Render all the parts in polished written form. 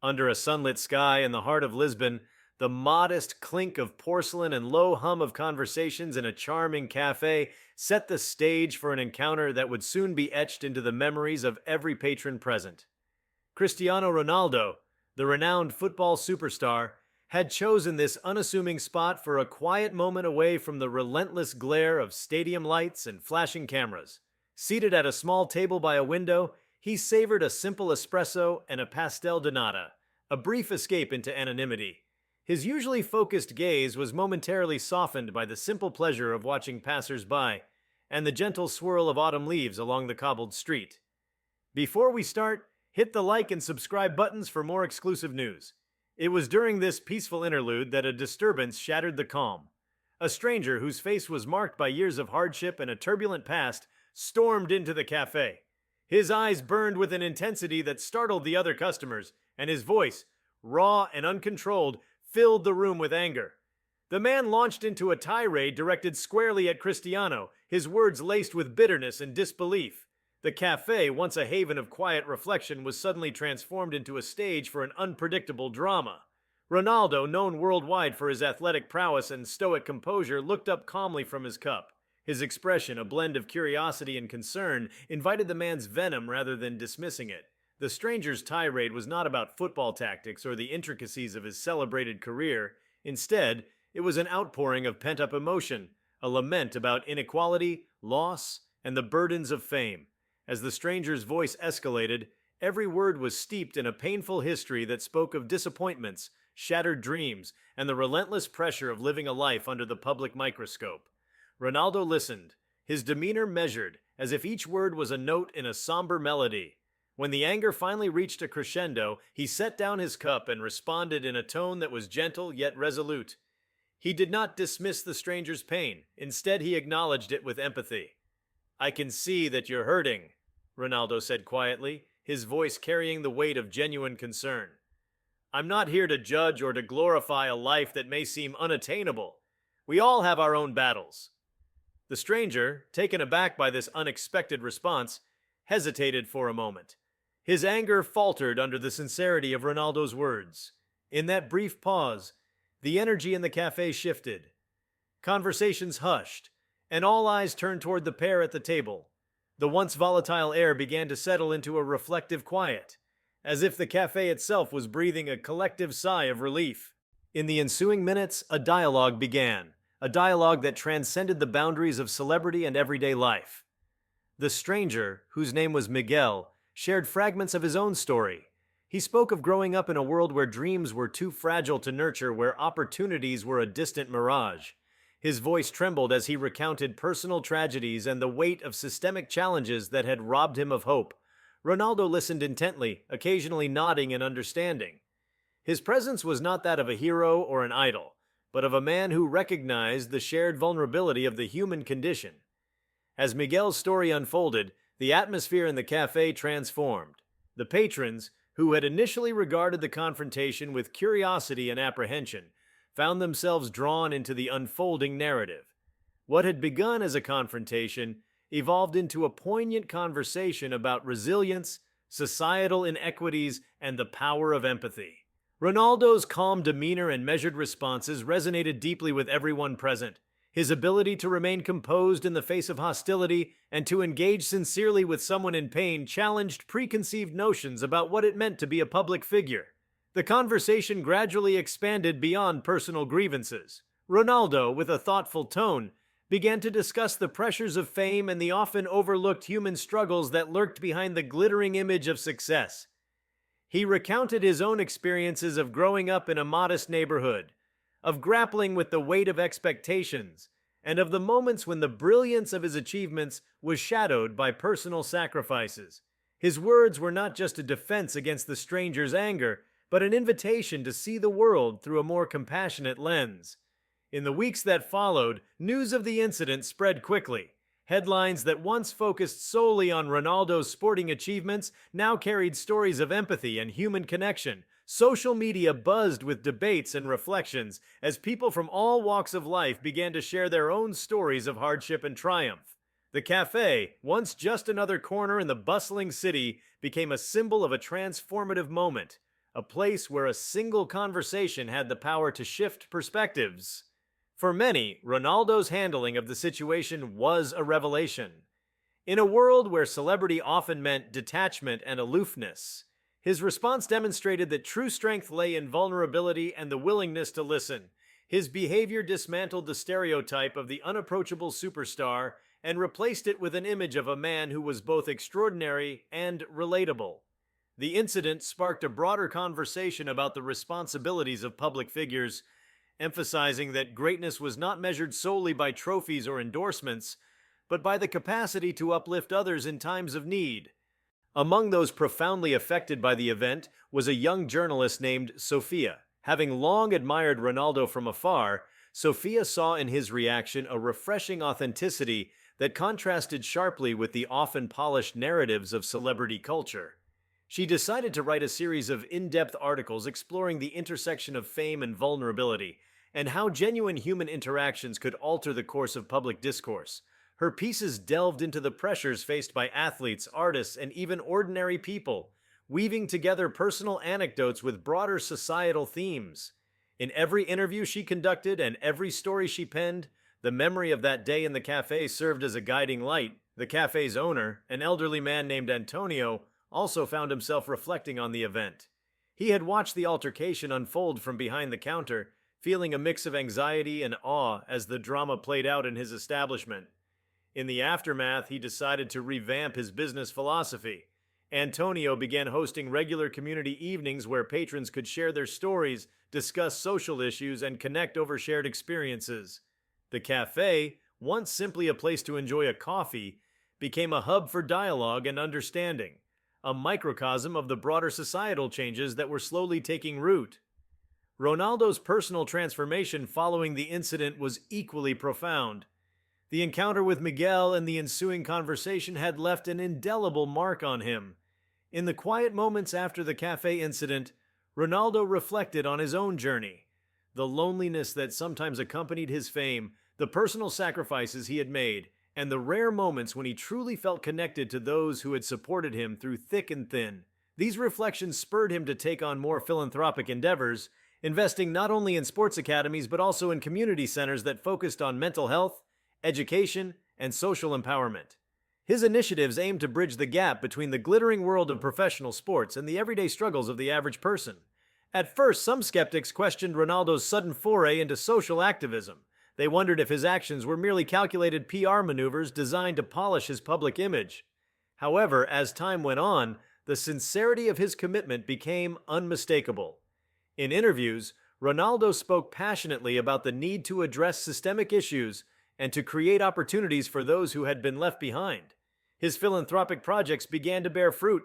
Under a sunlit sky in the heart of Lisbon, the modest clink of porcelain and low hum of conversations in a charming cafe set the stage for an encounter that would soon be etched into the memories of every patron present. Cristiano Ronaldo, the renowned football superstar, had chosen this unassuming spot for a quiet moment away from the relentless glare of stadium lights and flashing cameras. Seated at a small table by a window, he savored a simple espresso and a pastel de nata, a brief escape into anonymity. His usually focused gaze was momentarily softened by the simple pleasure of watching passers-by and the gentle swirl of autumn leaves along the cobbled street. Before we start, hit the like and subscribe buttons for more exclusive news. It was during this peaceful interlude that a disturbance shattered the calm. A stranger whose face was marked by years of hardship and a turbulent past stormed into the cafe. His eyes burned with an intensity that startled the other customers, and his voice, raw and uncontrolled, filled the room with anger. The man launched into a tirade directed squarely at Cristiano, his words laced with bitterness and disbelief. The cafe, once a haven of quiet reflection, was suddenly transformed into a stage for an unpredictable drama. Ronaldo, known worldwide for his athletic prowess and stoic composure, looked up calmly from his cup. His expression, a blend of curiosity and concern, invited the man's venom rather than dismissing it. The stranger's tirade was not about football tactics or the intricacies of his celebrated career. Instead, it was an outpouring of pent-up emotion, a lament about inequality, loss, and the burdens of fame. As the stranger's voice escalated, every word was steeped in a painful history that spoke of disappointments, shattered dreams, and the relentless pressure of living a life under the public microscope. Ronaldo listened, his demeanor measured, as if each word was a note in a somber melody. When the anger finally reached a crescendo, he set down his cup and responded in a tone that was gentle yet resolute. He did not dismiss the stranger's pain. Instead, he acknowledged it with empathy. "I can see that you're hurting," Ronaldo said quietly, his voice carrying the weight of genuine concern. "I'm not here to judge or to glorify a life that may seem unattainable. We all have our own battles." The stranger, taken aback by this unexpected response, hesitated for a moment. His anger faltered under the sincerity of Ronaldo's words. In that brief pause, the energy in the cafe shifted. Conversations hushed, and all eyes turned toward the pair at the table. The once volatile air began to settle into a reflective quiet, as if the cafe itself was breathing a collective sigh of relief. In the ensuing minutes, a dialogue began, a dialogue that transcended the boundaries of celebrity and everyday life. The stranger, whose name was Miguel, shared fragments of his own story. He spoke of growing up in a world where dreams were too fragile to nurture, where opportunities were a distant mirage. His voice trembled as he recounted personal tragedies and the weight of systemic challenges that had robbed him of hope. Ronaldo listened intently, occasionally nodding in understanding. His presence was not that of a hero or an idol, but of a man who recognized the shared vulnerability of the human condition. As Miguel's story unfolded, the atmosphere in the cafe transformed. The patrons, who had initially regarded the confrontation with curiosity and apprehension, found themselves drawn into the unfolding narrative. What had begun as a confrontation evolved into a poignant conversation about resilience, societal inequities, and the power of empathy. Ronaldo's calm demeanor and measured responses resonated deeply with everyone present. His ability to remain composed in the face of hostility and to engage sincerely with someone in pain challenged preconceived notions about what it meant to be a public figure. The conversation gradually expanded beyond personal grievances. Ronaldo, with a thoughtful tone, began to discuss the pressures of fame and the often overlooked human struggles that lurked behind the glittering image of success. He recounted his own experiences of growing up in a modest neighborhood, of grappling with the weight of expectations, and of the moments when the brilliance of his achievements was shadowed by personal sacrifices. His words were not just a defense against the stranger's anger, but an invitation to see the world through a more compassionate lens. In the weeks that followed, news of the incident spread quickly. Headlines that once focused solely on Ronaldo's sporting achievements now carried stories of empathy and human connection. Social media buzzed with debates and reflections as people from all walks of life began to share their own stories of hardship and triumph. The cafe, once just another corner in the bustling city, became a symbol of a transformative moment, a place where a single conversation had the power to shift perspectives. For many, Ronaldo's handling of the situation was a revelation. In a world where celebrity often meant detachment and aloofness, his response demonstrated that true strength lay in vulnerability and the willingness to listen. His behavior dismantled the stereotype of the unapproachable superstar and replaced it with an image of a man who was both extraordinary and relatable. The incident sparked a broader conversation about the responsibilities of public figures, emphasizing that greatness was not measured solely by trophies or endorsements, but by the capacity to uplift others in times of need. Among those profoundly affected by the event was a young journalist named Sophia. Having long admired Ronaldo from afar, Sophia saw in his reaction a refreshing authenticity that contrasted sharply with the often polished narratives of celebrity culture. She decided to write a series of in-depth articles exploring the intersection of fame and vulnerability, and how genuine human interactions could alter the course of public discourse. Her pieces delved into the pressures faced by athletes, artists, and even ordinary people, weaving together personal anecdotes with broader societal themes. In every interview she conducted and every story she penned, the memory of that day in the cafe served as a guiding light. The cafe's owner, an elderly man named Antonio, also found himself reflecting on the event. He had watched the altercation unfold from behind the counter, feeling a mix of anxiety and awe as the drama played out in his establishment. In the aftermath, he decided to revamp his business philosophy. Antonio began hosting regular community evenings where patrons could share their stories, discuss social issues, and connect over shared experiences. The cafe, once simply a place to enjoy a coffee, became a hub for dialogue and understanding, a microcosm of the broader societal changes that were slowly taking root. Ronaldo's personal transformation following the incident was equally profound. The encounter with Miguel and the ensuing conversation had left an indelible mark on him. In the quiet moments after the cafe incident, Ronaldo reflected on his own journey, the loneliness that sometimes accompanied his fame, the personal sacrifices he had made, and the rare moments when he truly felt connected to those who had supported him through thick and thin. These reflections spurred him to take on more philanthropic endeavors, investing not only in sports academies but also in community centers that focused on mental health, education, and social empowerment. His initiatives aimed to bridge the gap between the glittering world of professional sports and the everyday struggles of the average person. At first, some skeptics questioned Ronaldo's sudden foray into social activism. They wondered if his actions were merely calculated PR maneuvers designed to polish his public image. However, as time went on, the sincerity of his commitment became unmistakable. In interviews, Ronaldo spoke passionately about the need to address systemic issues and to create opportunities for those who had been left behind. His philanthropic projects began to bear fruit,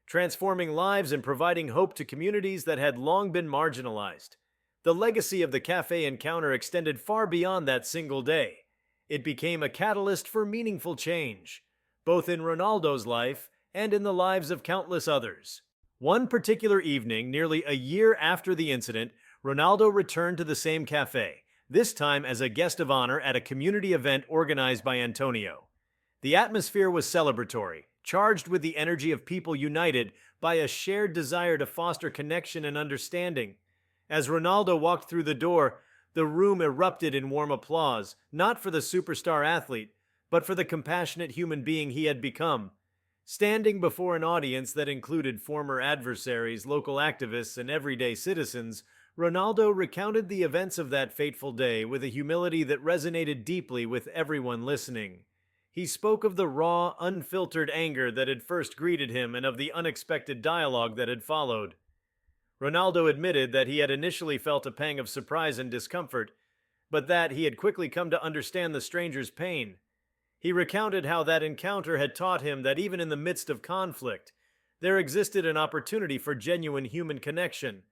transforming lives and providing hope to communities that had long been marginalized. The legacy of the cafe encounter extended far beyond that single day. It became a catalyst for meaningful change, both in Ronaldo's life and in the lives of countless others. One particular evening, nearly a year after the incident, Ronaldo returned to the same cafe, this time as a guest of honor at a community event organized by Antonio. The atmosphere was celebratory, charged with the energy of people united by a shared desire to foster connection and understanding. As Ronaldo walked through the door, the room erupted in warm applause, not for the superstar athlete, but for the compassionate human being he had become. Standing before an audience that included former adversaries, local activists, and everyday citizens, Ronaldo recounted the events of that fateful day with a humility that resonated deeply with everyone listening. He spoke of the raw, unfiltered anger that had first greeted him and of the unexpected dialogue that had followed. Ronaldo admitted that he had initially felt a pang of surprise and discomfort, but that he had quickly come to understand the stranger's pain. He recounted how that encounter had taught him that even in the midst of conflict, there existed an opportunity for genuine human connection,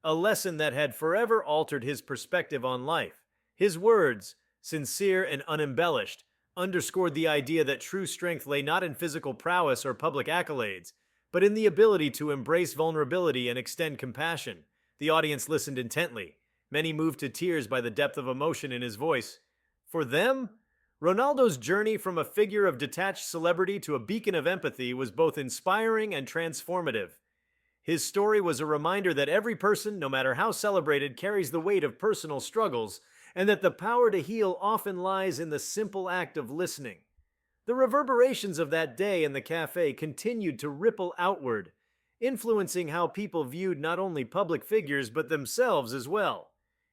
a lesson that had forever altered his perspective on life. His words, sincere and unembellished, underscored the idea that true strength lay not in physical prowess or public accolades, but in the ability to embrace vulnerability and extend compassion. The audience listened intently, many moved to tears by the depth of emotion in his voice. For them, Ronaldo's journey from a figure of detached celebrity to a beacon of empathy was both inspiring and transformative. His story was a reminder that every person, no matter how celebrated, carries the weight of personal struggles, and that the power to heal often lies in the simple act of listening. The reverberations of that day in the cafe continued to ripple outward, influencing how people viewed not only public figures but themselves as well.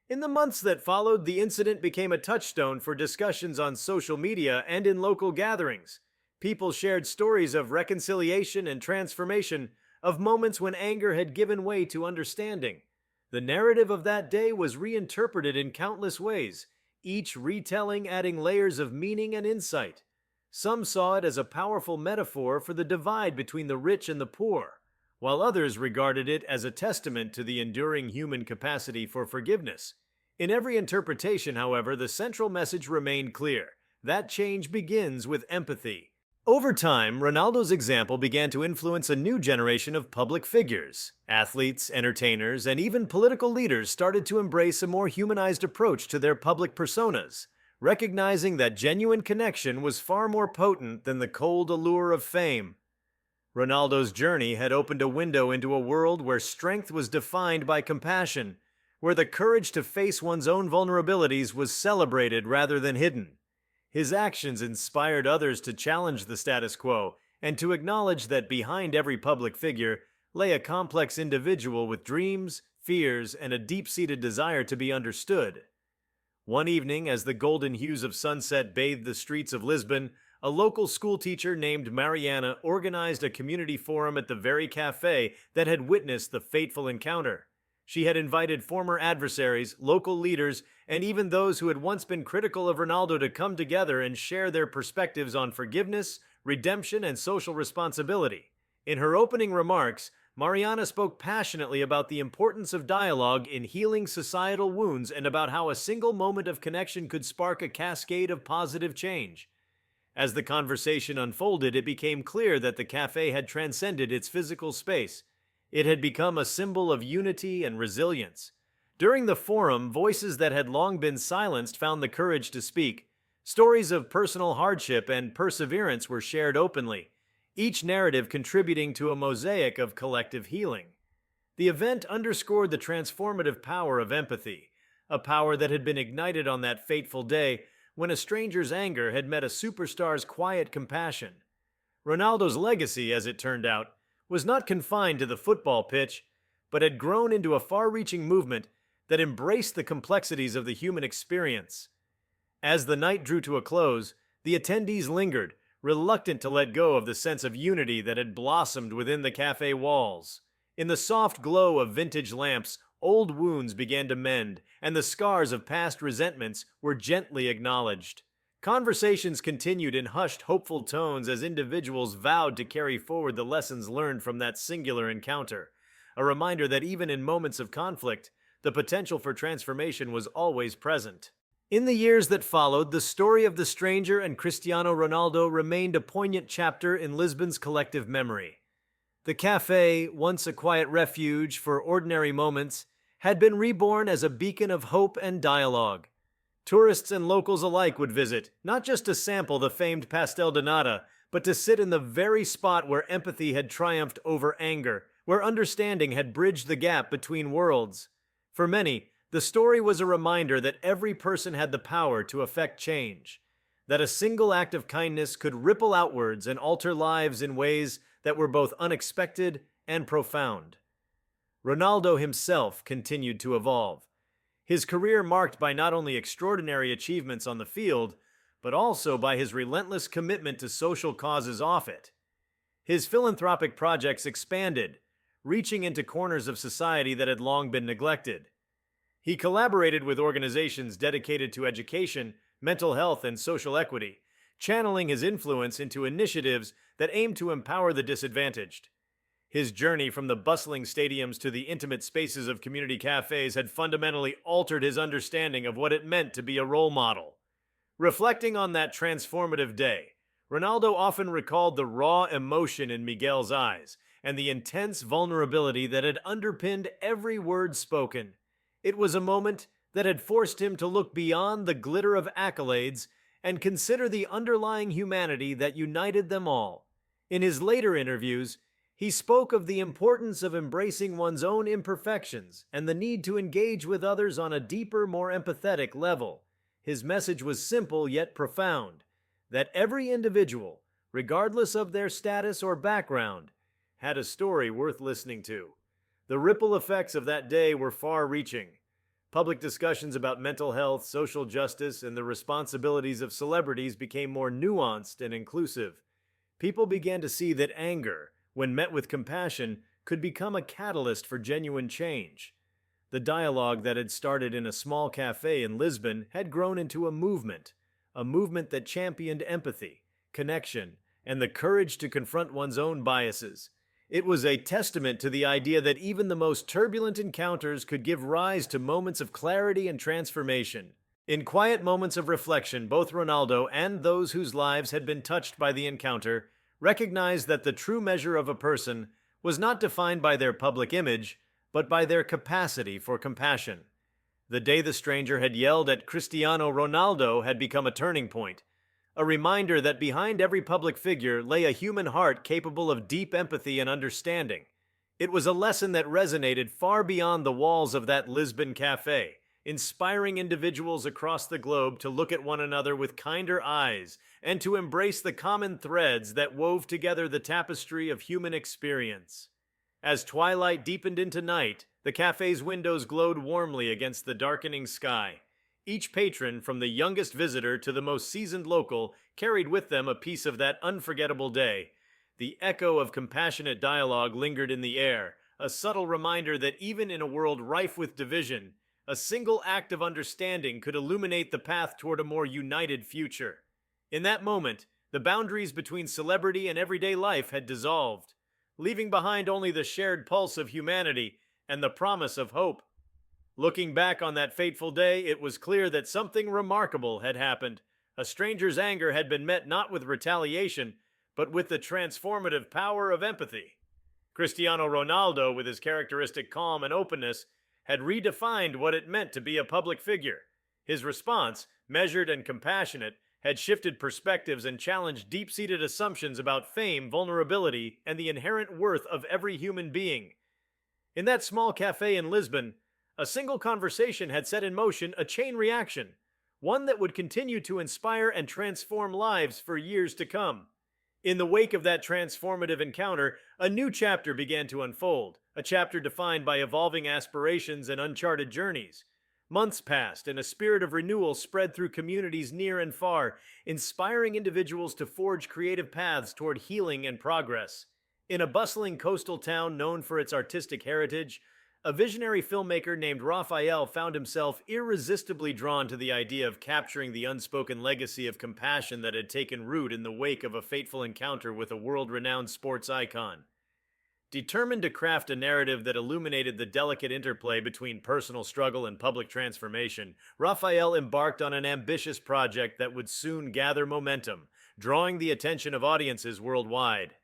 In the months that followed, the incident became a touchstone for discussions on social media and in local gatherings. People shared stories of reconciliation and transformation, of moments when anger had given way to understanding. The narrative of that day was reinterpreted in countless ways, each retelling adding layers of meaning and insight. Some saw it as a powerful metaphor for the divide between the rich and the poor, while others regarded it as a testament to the enduring human capacity for forgiveness. In every interpretation, however, the central message remained clear. That change begins with empathy. Over time, Ronaldo's example began to influence a new generation of public figures. Athletes, entertainers, and even political leaders started to embrace a more humanized approach to their public personas, recognizing that genuine connection was far more potent than the cold allure of fame. Ronaldo's journey had opened a window into a world where strength was defined by compassion, where the courage to face one's own vulnerabilities was celebrated rather than hidden. His actions inspired others to challenge the status quo and to acknowledge that behind every public figure lay a complex individual with dreams, fears, and a deep-seated desire to be understood. One evening, as the golden hues of sunset bathed the streets of Lisbon, a local schoolteacher named Mariana organized a community forum at the very cafe that had witnessed the fateful encounter. She had invited former adversaries, local leaders, and even those who had once been critical of Ronaldo to come together and share their perspectives on forgiveness, redemption, and social responsibility. In her opening remarks, Mariana spoke passionately about the importance of dialogue in healing societal wounds and about how a single moment of connection could spark a cascade of positive change. As the conversation unfolded, it became clear that the cafe had transcended its physical space. It had become a symbol of unity and resilience. During the forum, voices that had long been silenced found the courage to speak. Stories of personal hardship and perseverance were shared openly, each narrative contributing to a mosaic of collective healing. The event underscored the transformative power of empathy, a power that had been ignited on that fateful day when a stranger's anger had met a superstar's quiet compassion. Ronaldo's legacy, as it turned out, was not confined to the football pitch, but had grown into a far-reaching movement that embraced the complexities of the human experience. As the night drew to a close, the attendees lingered, reluctant to let go of the sense of unity that had blossomed within the cafe walls. In the soft glow of vintage lamps, old wounds began to mend, and the scars of past resentments were gently acknowledged. Conversations continued in hushed, hopeful tones as individuals vowed to carry forward the lessons learned from that singular encounter, a reminder that even in moments of conflict, the potential for transformation was always present. In the years that followed, the story of the stranger and Cristiano Ronaldo remained a poignant chapter in Lisbon's collective memory. The cafe, once a quiet refuge for ordinary moments, had been reborn as a beacon of hope and dialogue. Tourists and locals alike would visit, not just to sample the famed pastel de nata, but to sit in the very spot where empathy had triumphed over anger, where understanding had bridged the gap between worlds. For many, the story was a reminder that every person had the power to affect change, that a single act of kindness could ripple outwards and alter lives in ways that were both unexpected and profound. Ronaldo himself continued to evolve, his career marked by not only extraordinary achievements on the field, but also by his relentless commitment to social causes off it. His philanthropic projects expanded, reaching into corners of society that had long been neglected. He collaborated with organizations dedicated to education, mental health, and social equity, channeling his influence into initiatives that aimed to empower the disadvantaged. His journey from the bustling stadiums to the intimate spaces of community cafes had fundamentally altered his understanding of what it meant to be a role model. Reflecting on that transformative day, Ronaldo often recalled the raw emotion in Miguel's eyes and the intense vulnerability that had underpinned every word spoken. It was a moment that had forced him to look beyond the glitter of accolades and consider the underlying humanity that united them all. In his later interviews, He spoke of the importance of embracing one's own imperfections and the need to engage with others on a deeper, more empathetic level. His message was simple yet profound, that every individual, regardless of their status or background, had a story worth listening to. The ripple effects of that day were far reaching. Public discussions about mental health, social justice, and the responsibilities of celebrities became more nuanced and inclusive. People began to see that anger, when met with compassion, could become a catalyst for genuine change. The dialogue that had started in a small cafe in Lisbon had grown into a movement that championed empathy, connection, and the courage to confront one's own biases. It was a testament to the idea that even the most turbulent encounters could give rise to moments of clarity and transformation. In quiet moments of reflection, both Ronaldo and those whose lives had been touched by the encounter recognized that the true measure of a person was not defined by their public image, but by their capacity for compassion. The day the stranger had yelled at Cristiano Ronaldo had become a turning point, a reminder that behind every public figure lay a human heart capable of deep empathy and understanding. It was a lesson that resonated far beyond the walls of that Lisbon cafe, inspiring individuals across the globe to look at one another with kinder eyes and to embrace the common threads that wove together the tapestry of human experience. As twilight deepened into night, the cafe's windows glowed warmly against the darkening sky. Each patron, from the youngest visitor to the most seasoned local, carried with them a piece of that unforgettable day. The echo of compassionate dialogue lingered in the air, a subtle reminder that even in a world rife with division, a single act of understanding could illuminate the path toward a more united future. In that moment, the boundaries between celebrity and everyday life had dissolved, leaving behind only the shared pulse of humanity and the promise of hope. Looking back on that fateful day, it was clear that something remarkable had happened. A stranger's anger had been met not with retaliation, but with the transformative power of empathy. Cristiano Ronaldo, with his characteristic calm and openness, had redefined what it meant to be a public figure. His response, measured and compassionate, had shifted perspectives and challenged deep-seated assumptions about fame, vulnerability, and the inherent worth of every human being. In that small cafe in Lisbon, a single conversation had set in motion a chain reaction, one that would continue to inspire and transform lives for years to come. In the wake of that transformative encounter, a new chapter began to unfold, a chapter defined by evolving aspirations and uncharted journeys. Months passed, and a spirit of renewal spread through communities near and far, inspiring individuals to forge creative paths toward healing and progress. In a bustling coastal town known for its artistic heritage, a visionary filmmaker named Raphael found himself irresistibly drawn to the idea of capturing the unspoken legacy of compassion that had taken root in the wake of a fateful encounter with a world-renowned sports icon. Determined to craft a narrative that illuminated the delicate interplay between personal struggle and public transformation, Raphael embarked on an ambitious project that would soon gather momentum, drawing the attention of audiences worldwide.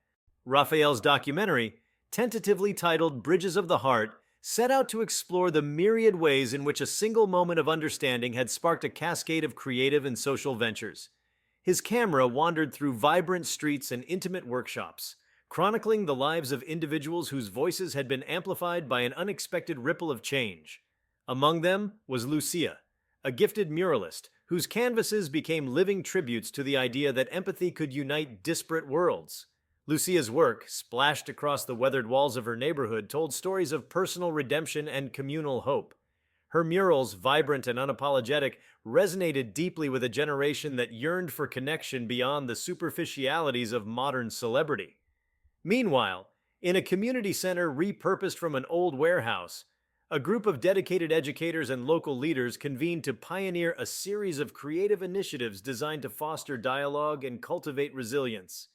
Raphael's documentary, tentatively titled Bridges of the Heart, set out to explore the myriad ways in which a single moment of understanding had sparked a cascade of creative and social ventures. His camera wandered through vibrant streets and intimate workshops, chronicling the lives of individuals whose voices had been amplified by an unexpected ripple of change. Among them was Lucia, a gifted muralist whose canvases became living tributes to the idea that empathy could unite disparate worlds. Lucia's work, splashed across the weathered walls of her neighborhood, told stories of personal redemption and communal hope. Her murals, vibrant and unapologetic, resonated deeply with a generation that yearned for connection beyond the superficialities of modern celebrity. Meanwhile, in a community center repurposed from an old warehouse, a group of dedicated educators and local leaders convened to pioneer a series of creative initiatives designed to foster dialogue and cultivate resilience.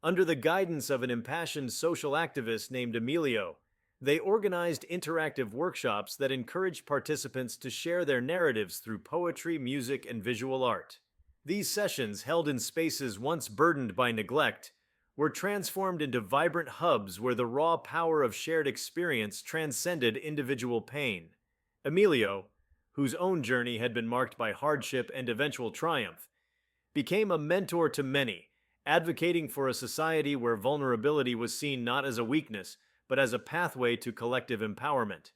Under the guidance of an impassioned social activist named Emilio, they organized interactive workshops that encouraged participants to share their narratives through poetry, music, and visual art. These sessions, held in spaces once burdened by neglect, were transformed into vibrant hubs where the raw power of shared experience transcended individual pain. Emilio, whose own journey had been marked by hardship and eventual triumph, became a mentor to many, advocating for a society where vulnerability was seen not as a weakness, but as a pathway to collective empowerment.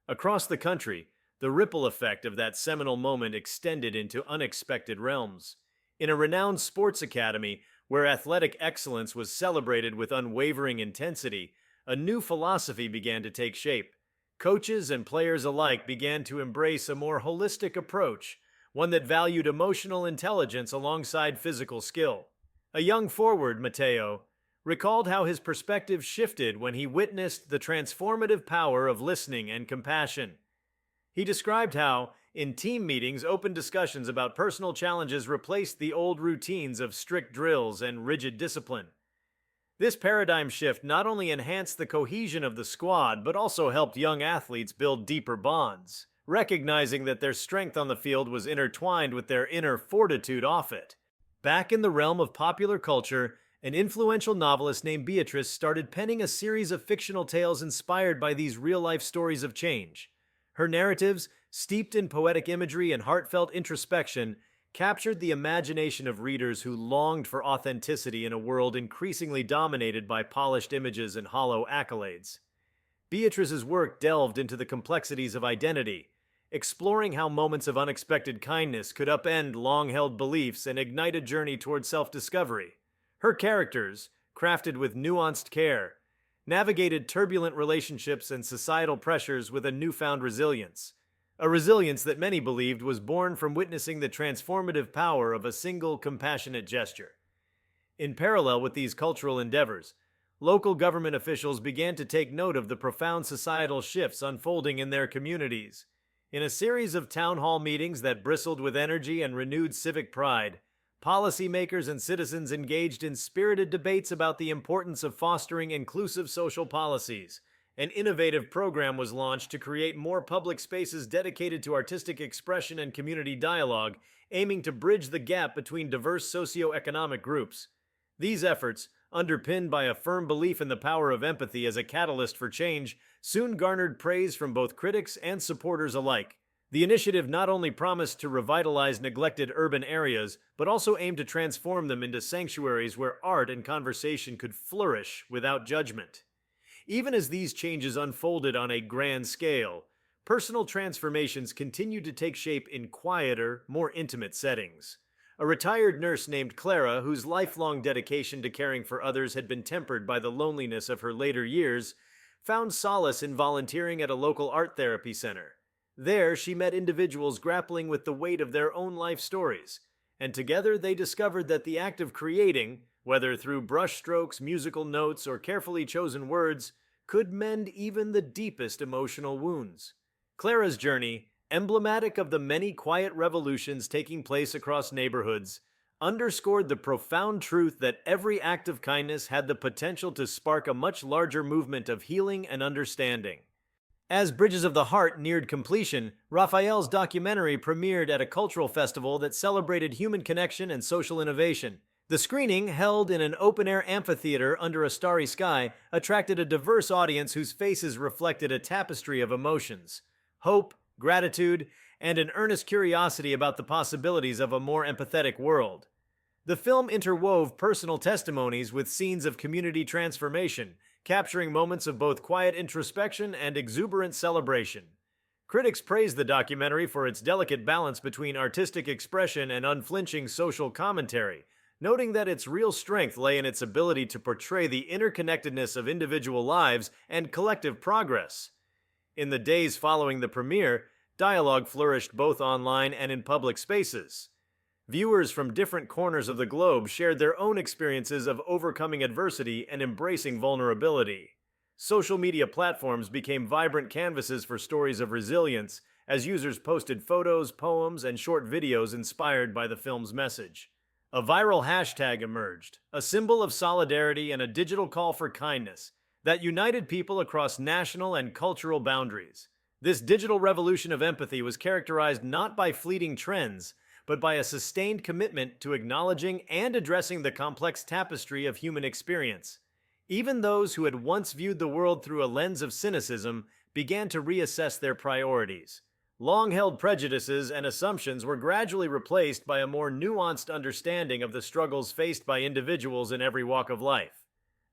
Across the country, the ripple effect of that seminal moment extended into unexpected realms. In a renowned sports academy, where athletic excellence was celebrated with unwavering intensity, a new philosophy began to take shape. Coaches and players alike began to embrace a more holistic approach, one that valued emotional intelligence alongside physical skill. A young forward, Matteo, recalled how his perspective shifted when he witnessed the transformative power of listening and compassion. He described how, in team meetings, open discussions about personal challenges replaced the old routines of strict drills and rigid discipline. This paradigm shift not only enhanced the cohesion of the squad, but also helped young athletes build deeper bonds, recognizing that their strength on the field was intertwined with their inner fortitude off it. Back in the realm of popular culture, an influential novelist named Beatrice started penning a series of fictional tales inspired by these real-life stories of change. Her narratives, steeped in poetic imagery and heartfelt introspection, captured the imagination of readers who longed for authenticity in a world increasingly dominated by polished images and hollow accolades. Beatrice's work delved into the complexities of identity, exploring how moments of unexpected kindness could upend long-held beliefs and ignite a journey toward self-discovery. Her characters, crafted with nuanced care, navigated turbulent relationships and societal pressures with a newfound resilience, a resilience that many believed was born from witnessing the transformative power of a single compassionate gesture. In parallel with these cultural endeavors, local government officials began to take note of the profound societal shifts unfolding in their communities. In a series of town hall meetings that bristled with energy and renewed civic pride, policymakers and citizens engaged in spirited debates about the importance of fostering inclusive social policies. An innovative program was launched to create more public spaces dedicated to artistic expression and community dialogue, aiming to bridge the gap between diverse socioeconomic groups. These efforts, underpinned by a firm belief in the power of empathy as a catalyst for change, soon garnered praise from both critics and supporters alike. The initiative not only promised to revitalize neglected urban areas, but also aimed to transform them into sanctuaries where art and conversation could flourish without judgment. Even as these changes unfolded on a grand scale, personal transformations continued to take shape in quieter, more intimate settings. A retired nurse named Clara, whose lifelong dedication to caring for others had been tempered by the loneliness of her later years, found solace in volunteering at a local art therapy center. There, she met individuals grappling with the weight of their own life stories, and together they discovered that the act of creating, whether through brushstrokes, musical notes, or carefully chosen words, could mend even the deepest emotional wounds. Clara's journey, emblematic of the many quiet revolutions taking place across neighborhoods, underscored the profound truth that every act of kindness had the potential to spark a much larger movement of healing and understanding. As Bridges of the Heart neared completion, Raphael's documentary premiered at a cultural festival that celebrated human connection and social innovation. The screening, held in an open-air amphitheater under a starry sky, attracted a diverse audience whose faces reflected a tapestry of emotions: hope, gratitude, and an earnest curiosity about the possibilities of a more empathetic world. The film interwove personal testimonies with scenes of community transformation, capturing moments of both quiet introspection and exuberant celebration. Critics praised the documentary for its delicate balance between artistic expression and unflinching social commentary, noting that its real strength lay in its ability to portray the interconnectedness of individual lives and collective progress. In the days following the premiere, dialogue flourished both online and in public spaces. Viewers from different corners of the globe shared their own experiences of overcoming adversity and embracing vulnerability. Social media platforms became vibrant canvases for stories of resilience as users posted photos, poems, and short videos inspired by the film's message. A viral hashtag emerged, a symbol of solidarity and a digital call for kindness that united people across national and cultural boundaries. This digital revolution of empathy was characterized not by fleeting trends, but by a sustained commitment to acknowledging and addressing the complex tapestry of human experience. Even those who had once viewed the world through a lens of cynicism began to reassess their priorities. Long-held prejudices and assumptions were gradually replaced by a more nuanced understanding of the struggles faced by individuals in every walk of life.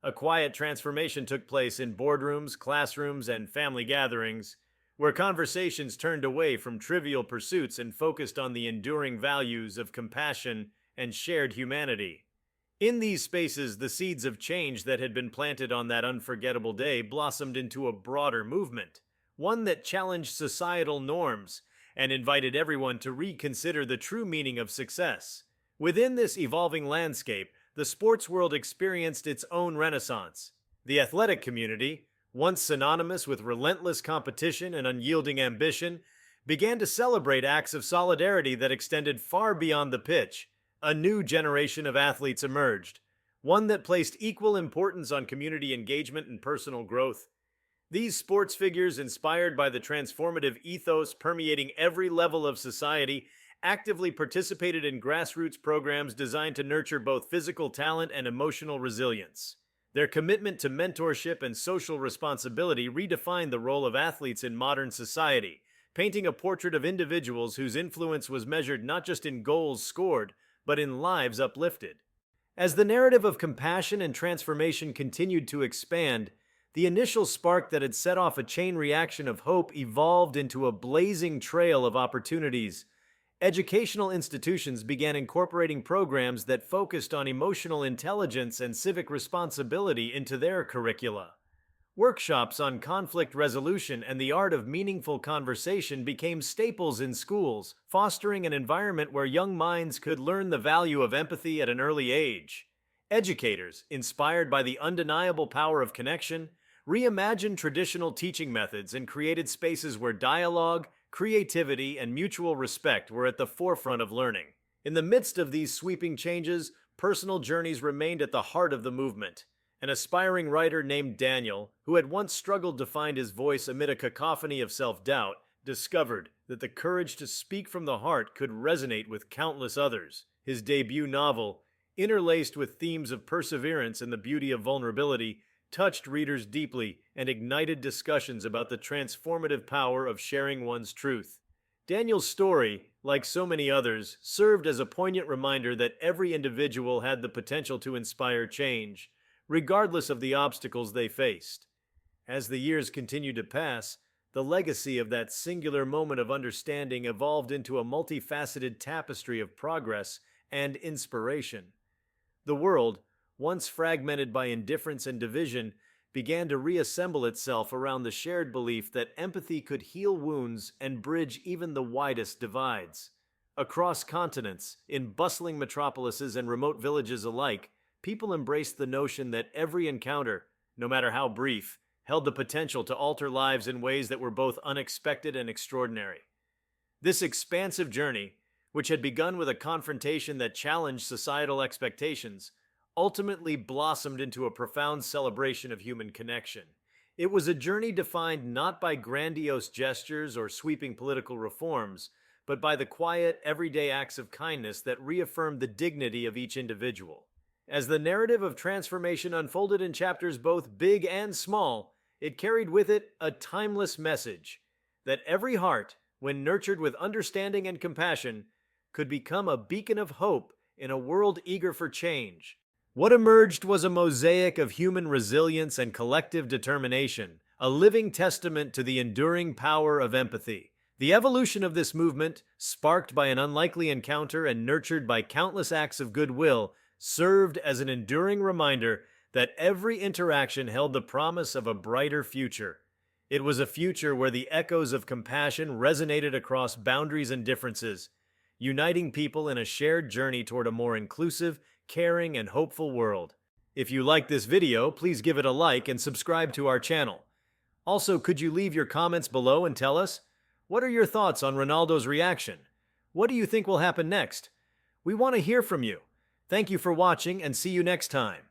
A quiet transformation took place in boardrooms, classrooms, and family gatherings, where conversations turned away from trivial pursuits and focused on the enduring values of compassion and shared humanity. In these spaces, the seeds of change that had been planted on that unforgettable day blossomed into a broader movement, one that challenged societal norms and invited everyone to reconsider the true meaning of success. Within this evolving landscape, the sports world experienced its own renaissance. The athletic community, once synonymous with relentless competition and unyielding ambition, began to celebrate acts of solidarity that extended far beyond the pitch. A new generation of athletes emerged, one that placed equal importance on community engagement and personal growth. These sports figures, inspired by the transformative ethos permeating every level of society, actively participated in grassroots programs designed to nurture both physical talent and emotional resilience. Their commitment to mentorship and social responsibility redefined the role of athletes in modern society, painting a portrait of individuals whose influence was measured not just in goals scored, but in lives uplifted. As the narrative of compassion and transformation continued to expand, the initial spark that had set off a chain reaction of hope evolved into a blazing trail of opportunities. Educational institutions began incorporating programs that focused on emotional intelligence and civic responsibility into their curricula. Workshops on conflict resolution and the art of meaningful conversation became staples in schools, fostering an environment where young minds could learn the value of empathy at an early age. Educators, inspired by the undeniable power of connection, reimagined traditional teaching methods and created spaces where dialogue, creativity, and mutual respect were at the forefront of learning. In the midst of these sweeping changes, personal journeys remained at the heart of the movement. An aspiring writer named Daniel, who had once struggled to find his voice amid a cacophony of self-doubt, discovered that the courage to speak from the heart could resonate with countless others. His debut novel, interlaced with themes of perseverance and the beauty of vulnerability, touched readers deeply and ignited discussions about the transformative power of sharing one's truth. Daniel's story, like so many others, served as a poignant reminder that every individual had the potential to inspire change, regardless of the obstacles they faced. As the years continued to pass, the legacy of that singular moment of understanding evolved into a multifaceted tapestry of progress and inspiration. The world, once fragmented by indifference and division, began to reassemble itself around the shared belief that empathy could heal wounds and bridge even the widest divides. Across continents, in bustling metropolises and remote villages alike, people embraced the notion that every encounter, no matter how brief, held the potential to alter lives in ways that were both unexpected and extraordinary. This expansive journey, which had begun with a confrontation that challenged societal expectations, ultimately blossomed into a profound celebration of human connection. It was a journey defined not by grandiose gestures or sweeping political reforms, but by the quiet, everyday acts of kindness that reaffirmed the dignity of each individual. As the narrative of transformation unfolded in chapters both big and small, it carried with it a timeless message that every heart, when nurtured with understanding and compassion, could become a beacon of hope in a world eager for change. What emerged was a mosaic of human resilience and collective determination, a living testament to the enduring power of empathy. The evolution of this movement, sparked by an unlikely encounter and nurtured by countless acts of goodwill, served as an enduring reminder that every interaction held the promise of a brighter future. It was a future where the echoes of compassion resonated across boundaries and differences, uniting people in a shared journey toward a more inclusive, caring, and hopeful world. If you like this video, please give it a like and subscribe to our channel. Also, could you leave your comments below and tell us, what are your thoughts on Ronaldo's reaction? What do you think will happen next? We want to hear from you. Thank you for watching and see you next time.